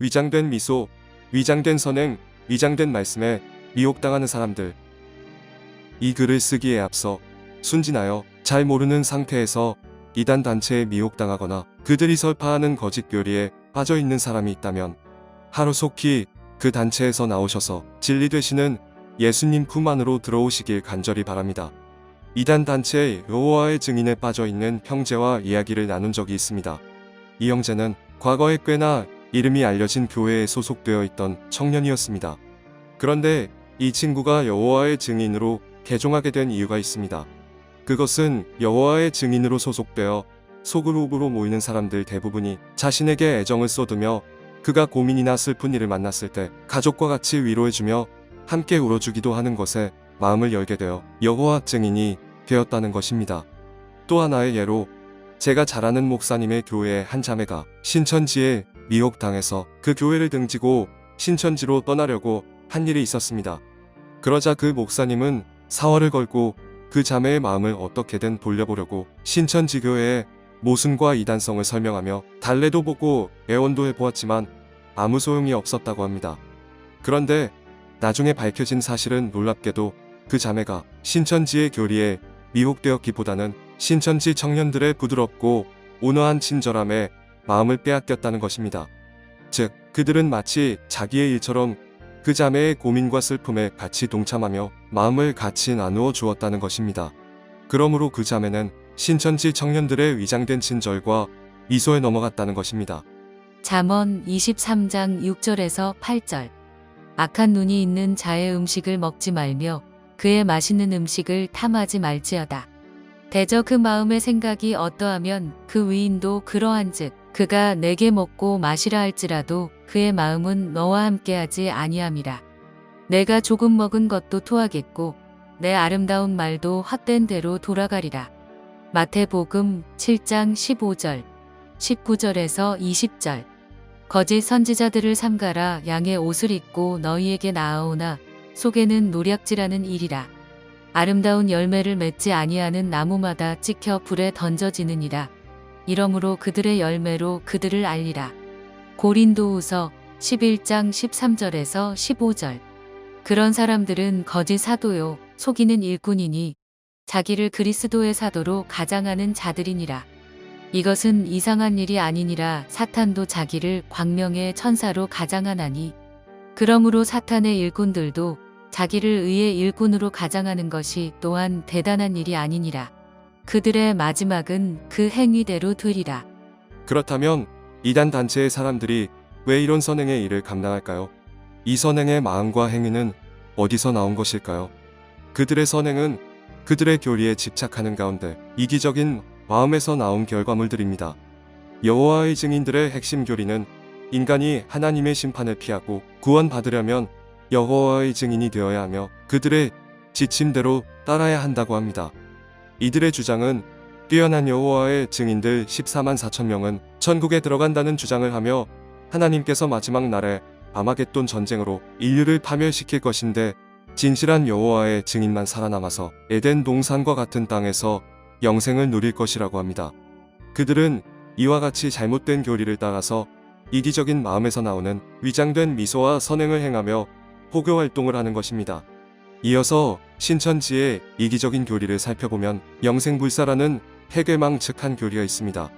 위장된 미소, 위장된 선행, 위장된 말씀에 미혹당하는 사람들. 이 글을 쓰기에 앞서 순진하여 잘 모르는 상태에서 이단 단체에 미혹당하거나 그들이 설파하는 거짓 교리에 빠져있는 사람이 있다면 하루속히 그 단체에서 나오셔서 진리 되시는 예수님 품 안으로 들어오시길 간절히 바랍니다. 이단 단체의 여호와의 증인에 빠져있는 형제와 이야기를 나눈 적이 있습니다. 이 형제는 과거에 꽤나 이름이 알려진 교회에 소속되어 있던 청년이었습니다. 그런데 이 친구가 여호와의 증인으로 개종하게 된 이유가 있습니다. 그것은 여호와의 증인으로 소속되어 소그룹으로 모이는 사람들 대부분이 자신에게 애정을 쏟으며 그가 고민이나 슬픈 일을 만났을 때 가족과 같이 위로해주며 함께 울어주기도 하는 것에 마음을 열게 되어 여호와 증인이 되었다는 것입니다. 또 하나의 예로 제가 잘 아는 목사님의 교회의 한 자매가 신천지에 미혹당해서 그 교회를 등지고 신천지로 떠나려고 한 일이 있었습니다. 그러자 그 목사님은 사활을 걸고 그 자매의 마음을 어떻게든 돌려보려고 신천지 교회의 모순과 이단성을 설명하며 달래도 보고 애원도 해보았지만 아무 소용이 없었다고 합니다. 그런데 나중에 밝혀진 사실은 놀랍게도 그 자매가 신천지의 교리에 미혹되었기보다는 신천지 청년들의 부드럽고 온화한 친절함에 마음을 빼앗겼다는 것입니다. 즉, 그들은 마치 자기의 일처럼 그 자매의 고민과 슬픔에 같이 동참하며 마음을 같이 나누어 주었다는 것입니다. 그러므로 그 자매는 신천지 청년들의 위장된 친절과 미소에 넘어갔다는 것입니다. 잠언 23장 6절에서 8절. 악한 눈이 있는 자의 음식을 먹지 말며 그의 맛있는 음식을 탐하지 말지어다. 대저 그 마음의 생각이 어떠하면 그 위인도 그러한즉 그가 내게 먹고 마시라 할지라도 그의 마음은 너와 함께하지 아니함이라. 내가 조금 먹은 것도 토하겠고 내 아름다운 말도 헛된 대로 돌아가리라. 마태복음 7장 15절, 19절에서 20절. 거짓 선지자들을 삼가라. 양의 옷을 입고 너희에게 나아오나 속에는 노략질하는 일이라. 아름다운 열매를 맺지 아니하는 나무마다 찍혀 불에 던져지느니라. 이러므로 그들의 열매로 그들을 알리라. 고린도후서 11장 13절에서 15절. 그런 사람들은 거짓 사도요 속이는 일꾼이니 자기를 그리스도의 사도로 가장하는 자들이니라. 이것은 이상한 일이 아니니라. 사탄도 자기를 광명의 천사로 가장하나니 그러므로 사탄의 일꾼들도 자기를 의의 일꾼으로 가장하는 것이 또한 대단한 일이 아니니라. 그들의 마지막은 그 행위대로 되리라. 그렇다면 이단 단체의 사람들이 왜 이런 선행의 일을 감당할까요? 이 선행의 마음과 행위는 어디서 나온 것일까요? 그들의 선행은 그들의 교리에 집착하는 가운데 이기적인 마음에서 나온 결과물들입니다. 여호와의 증인들의 핵심 교리는 인간이 하나님의 심판을 피하고 구원받으려면 여호와의 증인이 되어야 하며 그들의 지침대로 따라야 한다고 합니다. 이들의 주장은 뛰어난 여호와의 증인들 14만 4천 명은 천국에 들어간다는 주장을 하며 하나님께서 마지막 날에 아마겟돈 전쟁으로 인류를 파멸시킬 것인데 진실한 여호와의 증인만 살아남아서 에덴 동산과 같은 땅에서 영생을 누릴 것이라고 합니다. 그들은 이와 같이 잘못된 교리를 따라서 이기적인 마음에서 나오는 위장된 미소와 선행을 행하며 포교 활동을 하는 것입니다. 이어서 신천지의 이기적인 교리를 살펴보면 영생불사라는 해괴망측한 교리가 있습니다.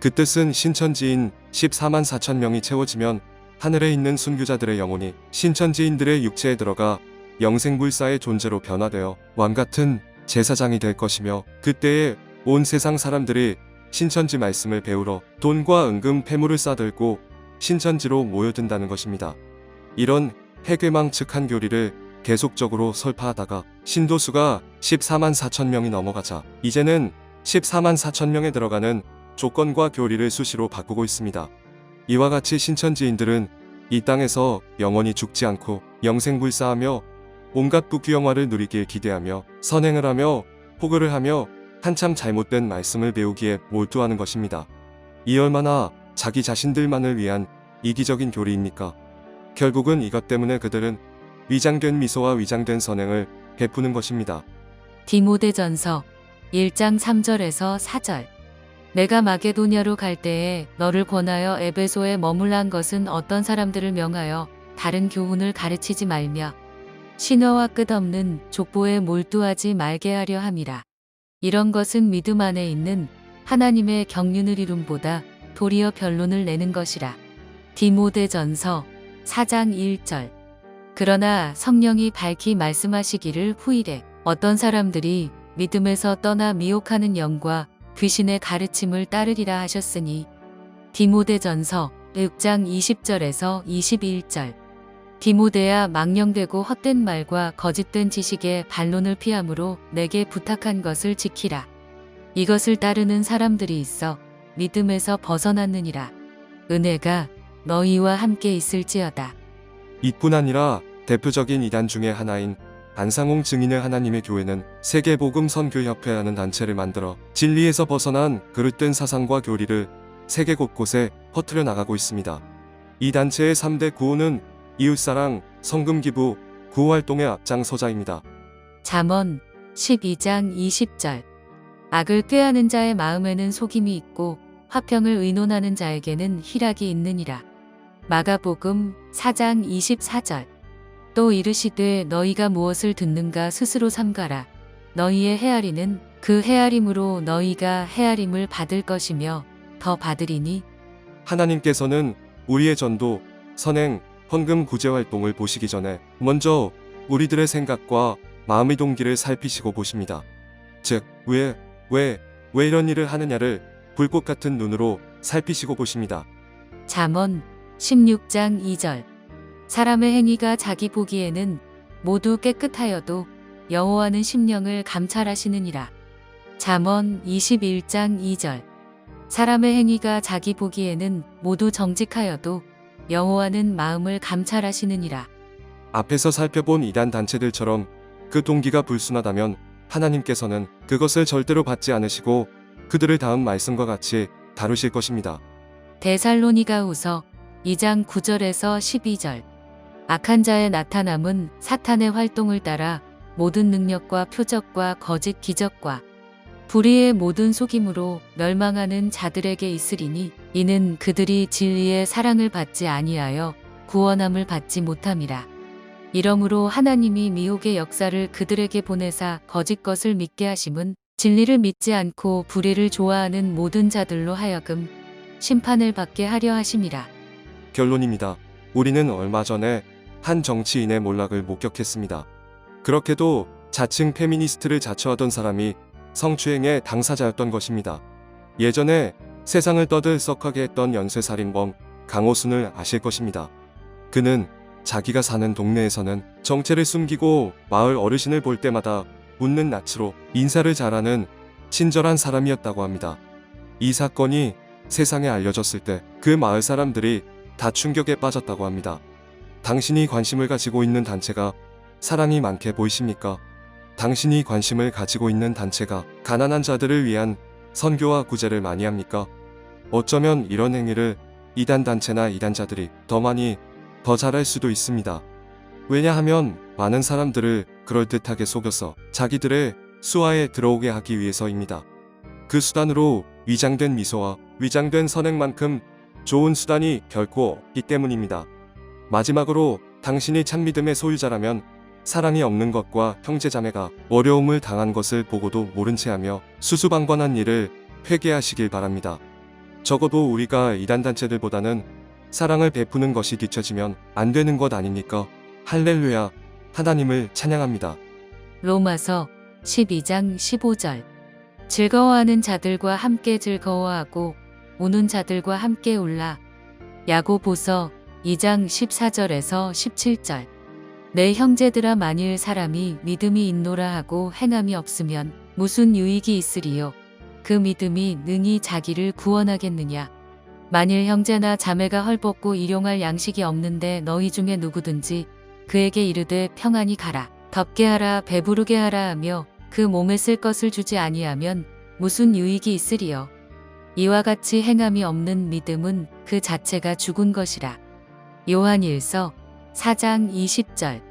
그 뜻은 신천지인 14만 4천 명이 채워지면 하늘에 있는 순교자들의 영혼이 신천지인들의 육체에 들어가 영생불사의 존재로 변화되어 왕같은 제사장이 될 것이며 그때에 온 세상 사람들이 신천지 말씀을 배우러 돈과 은금 폐물을 싸들고 신천지로 모여든다는 것입니다. 이런 해괴망측한 교리를 계속적으로 설파하다가 신도수가 14만 4천 명이 넘어가자 이제는 14만 4천 명에 들어가는 조건과 교리를 수시로 바꾸고 있습니다. 이와 같이 신천지인들은 이 땅에서 영원히 죽지 않고 영생불사하며 온갖 부귀영화를 누리길 기대하며 선행을 하며 포교를 하며 한참 잘못된 말씀을 배우기에 몰두하는 것입니다. 이 얼마나 자기 자신들만을 위한 이기적인 교리입니까? 결국은 이것 때문에 그들은 위장된 미소와 위장된 선행을 베푸는 것입니다. 디모데전서 1장 3절에서 4절. 내가 마게도냐로 갈 때에 너를 권하여 에베소에 머물란 것은 어떤 사람들을 명하여 다른 교훈을 가르치지 말며 신화와 끝없는 족보에 몰두하지 말게 하려 함이라. 이런 것은 믿음 안에 있는 하나님의 경륜을 이룸보다 도리어 변론을 내는 것이라. 디모데전서 4장 1절. 그러나 성령이 밝히 말씀하시기를 후일에 어떤 사람들이 믿음에서 떠나 미혹하는 영과 귀신의 가르침을 따르리라 하셨으니 디모데전서 6장 20절에서 21절. 디모데야, 망령되고 헛된 말과 거짓된 지식의 반론을 피함으로 내게 부탁한 것을 지키라. 이것을 따르는 사람들이 있어 믿음에서 벗어났느니라. 은혜가 너희와 함께 있을지어다. 이뿐 아니라 대표적인 이단 중의 하나인 안상홍 증인의 하나님의 교회는 세계복음 선교협회라는 단체를 만들어 진리에서 벗어난 그릇된 사상과 교리를 세계 곳곳에 퍼뜨려 나가고 있습니다. 이 단체의 3대 구호는 이웃사랑, 성금기부, 구호활동의 앞장서자입니다. 잠언 12장 20절. 악을 꾀하는 자의 마음에는 속임이 있고 화평을 의논하는 자에게는 희락이 있느니라. 마가복음 4장 24절. 또 이르시되 너희가 무엇을 듣는가 스스로 삼가라. 너희의 헤아리는 그 헤아림으로 너희가 헤아림을 받을 것이며 더 받으리니. 하나님께서는 우리의 전도, 선행, 헌금 구제 활동을 보시기 전에 먼저 우리들의 생각과 마음의 동기를 살피시고 보십니다. 즉, 왜 이런 일을 하느냐를 불꽃 같은 눈으로 살피시고 보십니다. 잠언 16장 2절. 사람의 행위가 자기 보기에는 모두 깨끗하여도 여호와는 심령을 감찰하시느니라. 잠언 21장 2절. 사람의 행위가 자기 보기에는 모두 정직하여도 여호와는 마음을 감찰하시느니라. 앞에서 살펴본 이단 단체들처럼 그 동기가 불순하다면 하나님께서는 그것을 절대로 받지 않으시고 그들을 다음 말씀과 같이 다루실 것입니다. 데살로니가후서 2장 9절에서 12절. 악한 자의 나타남은 사탄의 활동을 따라 모든 능력과 표적과 거짓 기적과 불의의 모든 속임으로 멸망하는 자들에게 있으리니 이는 그들이 진리의 사랑을 받지 아니하여 구원함을 받지 못함이라. 이러므로 하나님이 미혹의 역사를 그들에게 보내사 거짓 것을 믿게 하심은 진리를 믿지 않고 불의를 좋아하는 모든 자들로 하여금 심판을 받게 하려 하심이라. 결론입니다. 우리는 얼마 전에 한 정치인의 몰락을 목격했습니다. 그렇게도 자칭 페미니스트를 자처하던 사람이 성추행의 당사자였던 것입니다. 예전에 세상을 떠들썩하게 했던 연쇄살인범 강호순을 아실 것입니다. 그는 자기가 사는 동네에서는 정체를 숨기고 마을 어르신을 볼 때마다 웃는 낯으로 인사를 잘하는 친절한 사람이었다고 합니다. 이 사건이 세상에 알려졌을 때 그 마을 사람들이 다 충격에 빠졌다고 합니다. 당신이 관심을 가지고 있는 단체가 사랑이 많게 보이십니까? 당신이 관심을 가지고 있는 단체가 가난한 자들을 위한 선교와 구제를 많이 합니까? 어쩌면 이런 행위를 이단 단체나 이단자들이 더 잘할 수도 있습니다. 왜냐하면 많은 사람들을 그럴듯하게 속여서 자기들의 수하에 들어오게 하기 위해서입니다. 그 수단으로 위장된 미소와 위장된 선행만큼 좋은 수단이 결코 없기 때문입니다. 마지막으로 당신이 참 믿음의 소유자라면 사랑이 없는 것과 형제자매가 어려움을 당한 것을 보고도 모른 채 하며 수수방관한 일을 회개하시길 바랍니다. 적어도 우리가 이단단체들보다는 사랑을 베푸는 것이 뒤처지면 안 되는 것 아닙니까? 할렐루야, 하나님을 찬양합니다. 로마서 12장 15절. 즐거워하는 자들과 함께 즐거워하고 우는 자들과 함께 울라. 야고보서 2장 14절에서 17절. 내 형제들아, 만일 사람이 믿음이 있노라 하고 행함이 없으면 무슨 유익이 있으리요? 그 믿음이 능히 자기를 구원하겠느냐? 만일 형제나 자매가 헐벗고 일용할 양식이 없는데 너희 중에 누구든지 그에게 이르되 평안히 가라, 덥게 하라, 배부르게 하라 하며 그 몸에 쓸 것을 주지 아니하면 무슨 유익이 있으리요? 이와 같이 행함이 없는 믿음은 그 자체가 죽은 것이라. 요한일서 4장 20절.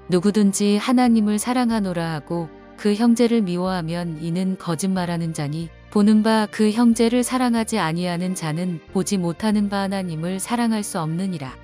누구든지 하나님을 사랑하노라 하고 그 형제를 미워하면 이는 거짓말하는 자니 보는 바 그 형제를 사랑하지 아니하는 자는 보지 못하는 바 하나님을 사랑할 수 없느니라.